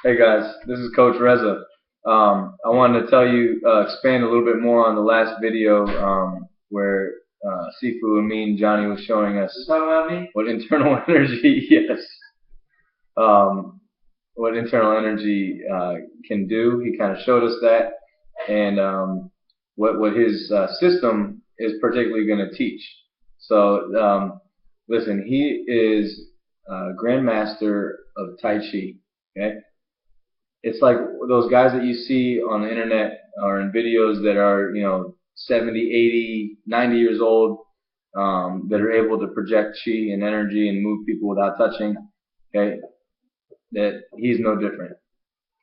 Hey guys, this is Coach Reza. I wanted to tell you, expand a little bit more on the last video where Sifu Amin Jani was showing us You talking about me? what internal energy, yes, um, what internal energy can do. He kind of showed us that, and what his system is particularly going to teach. So, listen, he is Grandmaster of Tai Chi. Okay, it's like those guys that you see on the internet or in videos that are, 70, 80, 90 years old, that are able to project chi and energy and move people without touching. Okay, that he's no different.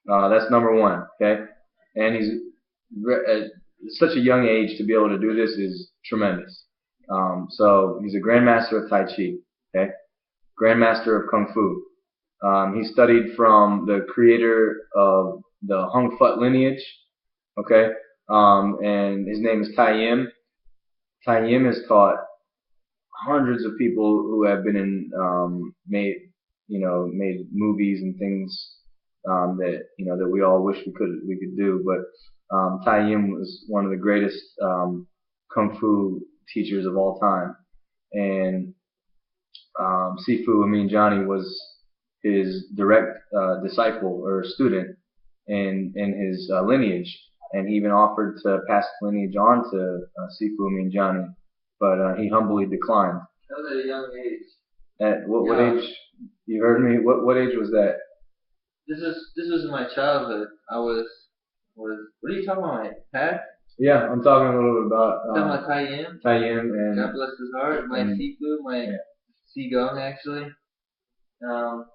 That's number one. Okay, and he's at such a young age to be able to do this is tremendous. So he's a grandmaster of Tai Chi. Okay, grandmaster of Kung Fu. He studied from the creator of the Hung Fut lineage, okay, and his name is Tai Yim. Tai Yim has taught hundreds of people who have been in made movies and things that we all wish we could do. But Tai Yim was one of the greatest kung fu teachers of all time, and Sifu Amin Jani was his direct disciple or student in his lineage, and he even offered to pass the lineage on to Sifu Amin Jani, but he humbly declined. That was at a young age. At what age? You heard me. What age was that? This was in my childhood. I was what are you talking about? My past? Yeah, I'm talking a little bit about talking about Tai Yim. Tai Yim and God bless his heart. My Sifu, my Qigong actually. Um,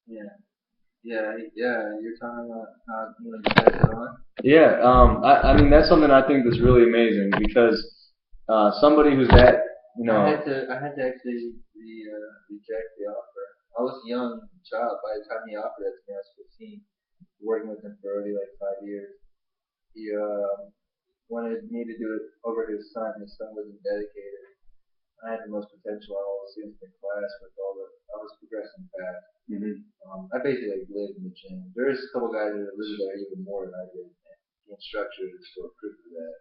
yeah. Yeah, you're talking about how you want to pass it on? Yeah, I mean that's something I think that's really amazing because somebody who's that, I had to actually reject the offer. I was a young child by the time he offered it to me. I was 15, working with him for already like 5 years. He wanted me to do it over his son. His son wasn't dedicated. I had the most potential out of all the students in class with I was progressing fast. I basically lived in the gym. There's a couple guys that lived there even more than I did. And the instructors are still proof of that.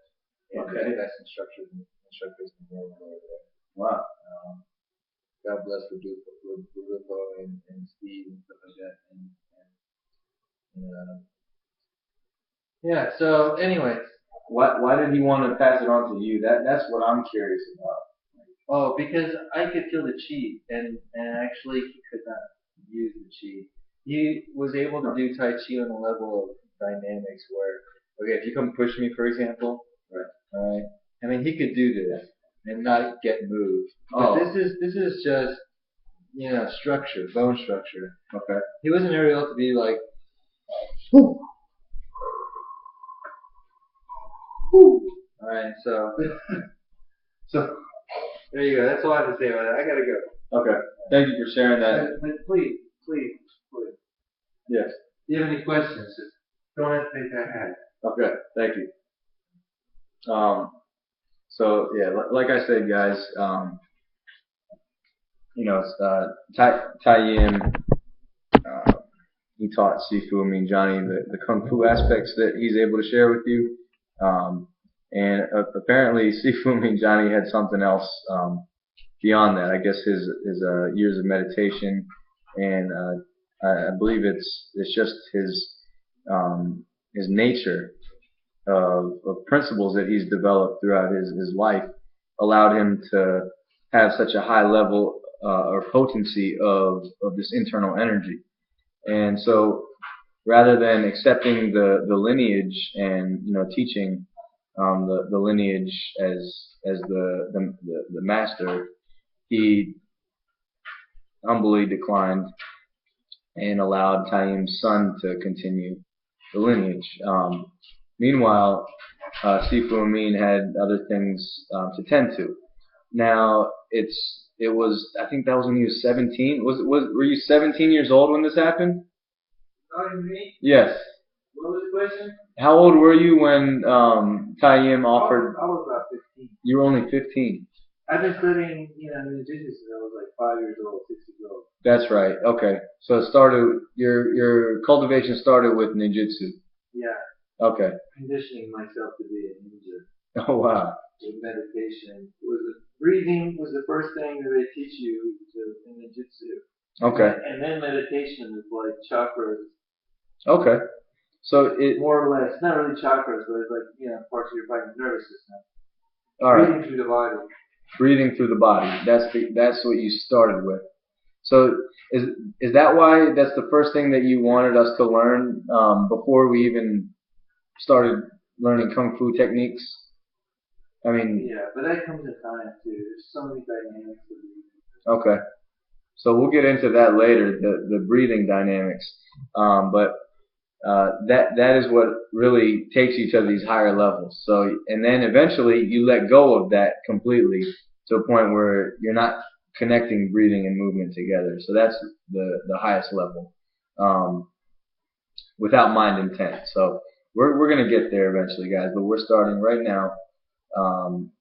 And the best instructors in the world over there. Wow. God bless Rudolfo and Steve and stuff like that. Yeah. So, anyways. Why did he want to pass it on to you? That's what I'm curious about. Oh, because I could feel the chi, and actually he could not use the chi. He was able to do Tai Chi on a level of dynamics where, okay, if you come push me, for example, right, all right, I mean he could do this and not get moved. But this is just structure, bone structure. Okay. He wasn't able to be like, whoo. Whoo. All right, so there you go. That's all I have to say about it. I gotta go. Okay. Thank you for sharing that. But please. Yes. If you have any questions, just don't hesitate to ask. Okay. Thank you. So yeah, like I said, guys, Tai Yin, he taught Sifu Amin Jani the Kung Fu aspects that he's able to share with you. And apparently Sifu Amin Jani had something else beyond that. I guess his years of meditation, and I believe it's just his nature of principles that he's developed throughout his life allowed him to have such a high level or potency of this internal energy. And so rather than accepting the lineage and teaching the lineage as the master, he humbly declined and allowed Tayyim's son to continue the lineage. Meanwhile, Sifu Amin had other things to tend to. Now it was, I think that was when he was 17. Were you 17 years old when this happened? Me? Yes. What was the question? How old were you when Tayyim offered? I was about 15. You were only 15. I've been studying, ninjutsu since I was like 5 years old, 6 years old. That's right. Okay. So it started. Your cultivation started with ninjutsu. Yeah. Okay. Conditioning myself to be a ninja. Oh wow. With meditation, breathing was the first thing that they teach you in ninjutsu. Okay. And then meditation is like chakras. Okay. So it more or less, not really chakras, but it's like parts of your body, nervous system. all right. Breathing through the body. Breathing through the body. That's what you started with. So is that why that's the first thing that you wanted us to learn before we even started learning kung fu techniques? I mean, yeah, but that comes in time too. There's so many dynamics. Okay. So we'll get into that later, the breathing dynamics. But that is what really takes you to these higher levels. So and then eventually you let go of that completely to a point where you're not connecting breathing and movement together. So that's the highest level, without mind intent. So we're gonna get there eventually, guys. But we're starting right now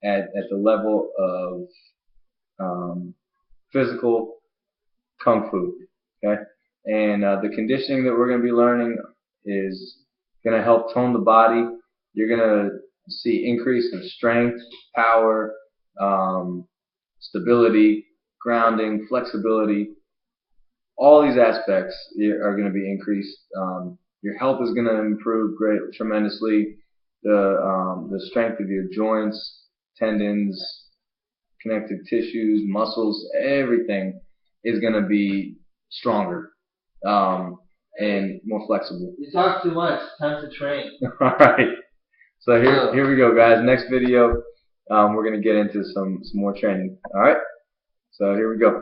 at the level of physical kung fu. Okay, and the conditioning that we're going to be learning is going to help tone the body. You're going to see increase in strength, power, stability, grounding, flexibility. All these aspects are going to be increased. Your health is going to improve tremendously. The strength of your joints, tendons, connective tissues, muscles, everything is going to be stronger and more flexible. You talk too much. Time to train. All right. So here we go, guys. Next video, we're going to get into some more training. All right. So here we go.